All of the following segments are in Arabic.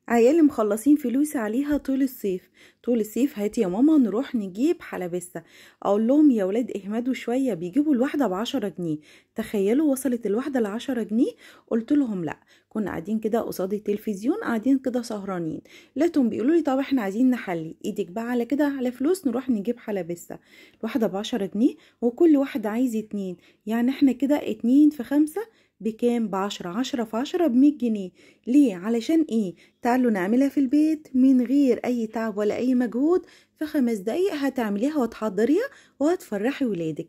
عيالي مخلصين فلوس عليها طول الصيف. طول الصيف هاتي يا ماما نروح نجيب حلبسة. اقول لهم يا ولاد اهمدوا شوية، بيجيبوا الواحدة ب10 جنيه. تخيلوا وصلت الواحدة ل10 جنيه. قلت لهم لا. كنا قاعدين كده قصاد التلفزيون، قاعدين كده سهرانين، لقيتهم بيقولوا لي طب احنا عايزين نحلي ايدك بقى على كده على فلوس نروح نجيب حلبسة. الواحدة ب10 جنيه وكل واحد عايز 2، يعني احنا كده 2 في 5 بكام؟ ب10، 10 في 10 ب100 جنيه. ليه؟ علشان ايه؟ تعالوا نعملها في البيت من غير اي تعب ولا اي مجهود. في 5 دقايق هتعمليها وتحضريها وهتفرحي ولادك.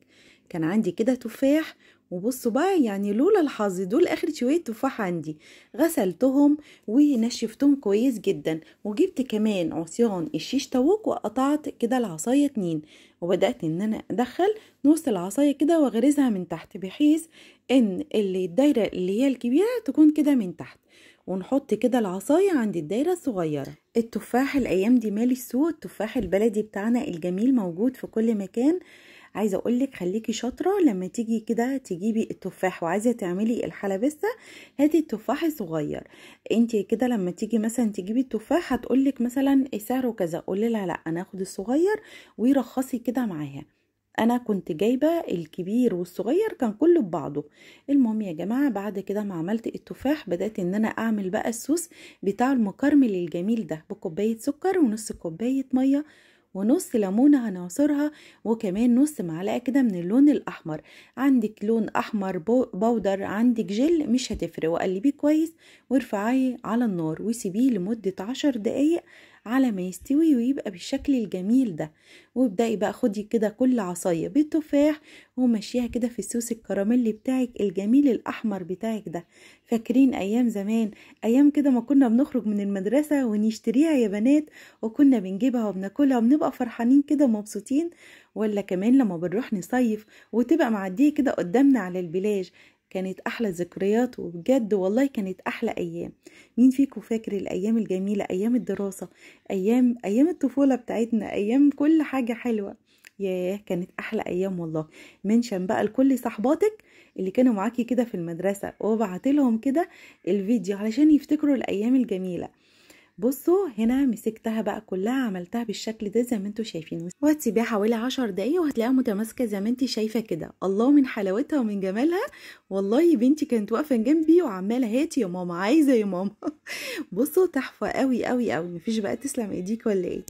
كان عندي كده تفاح، وبصوا بقى يعني لولا الحظ دول اخر شوية تفاح عندي. غسلتهم ونشفتهم كويس جدا، وجبت كمان عصيان الشيش طاووق وقطعت كده العصاية 2، وبدأت ان انا ادخل نص العصاية كده واغرزها من تحت، بحيث ان الدايرة اللي هي الكبيرة تكون كده من تحت، ونحط كده العصاية عند الدايرة الصغيرة. التفاح الايام دي مالي السوق، التفاح البلدي بتاعنا الجميل موجود في كل مكان. عايزه اقولك خليكي شاطره لما تيجي كده تجيبي التفاح وعايزه تعملي الحلبسه، هاتي التفاح الصغير. انت كده لما تيجي مثلا تجيبي التفاح هتقولك مثلا سعره كذا، قولي لها لا انا اخد الصغير ويرخصي كده معاها. انا كنت جايبه الكبير والصغير كان كله ببعضه. المهم يا جماعه بعد كده ما عملت التفاح بدات ان انا اعمل بقى الصوص بتاع المكرمل الجميل ده، بكوبايه سكر ونص كوبايه ميه ونص ليمونه هنعصرها، وكمان نص معلقه كده من اللون الاحمر. عندك لون احمر بودر، عندك جل، مش هتفرق، وقلبيه كويس وارفعيه على النار وسيبيه لمده 10 دقايق على ما يستوي ويبقى بالشكل الجميل ده. وابدأي بقى خدي كده كل عصاية بالتفاح ومشيها كده في الصوص الكراميلي بتاعك الجميل الأحمر بتاعك ده. فاكرين أيام زمان، أيام كده ما كنا بنخرج من المدرسة ونشتريها يا بنات، وكنا بنجيبها وبناكلها وبنبقى فرحانين كده ومبسوطين؟ ولا كمان لما بنروح نصيف وتبقى معدية كده قدامنا على البلاج؟ كانت احلى ذكريات، وبجد والله كانت احلى ايام. مين فيكم فاكر الايام الجميله، ايام الدراسه، ايام الطفوله بتاعتنا، ايام كل حاجه حلوه؟ ياه كانت احلى ايام والله. منشن بقى لكل صحباتك اللي كانوا معاكي كده في المدرسه، وابعت لهم كده الفيديو علشان يفتكروا الايام الجميله. بصوا هنا مسكتها بقى كلها عملتها بالشكل ده زي ما انتوا شايفين، وهتسيبيها حوالي 10 دقايق وهتلاقيها متماسكه زي ما انت شايفه كده. الله من حلاوتها ومن جمالها. والله بنتي كانت واقفه جنبي وعماله هاتي يا ماما، عايزه يا ماما. بصوا تحفه قوي قوي قوي، مفيش بقى تسلم ايديك ولا ايه؟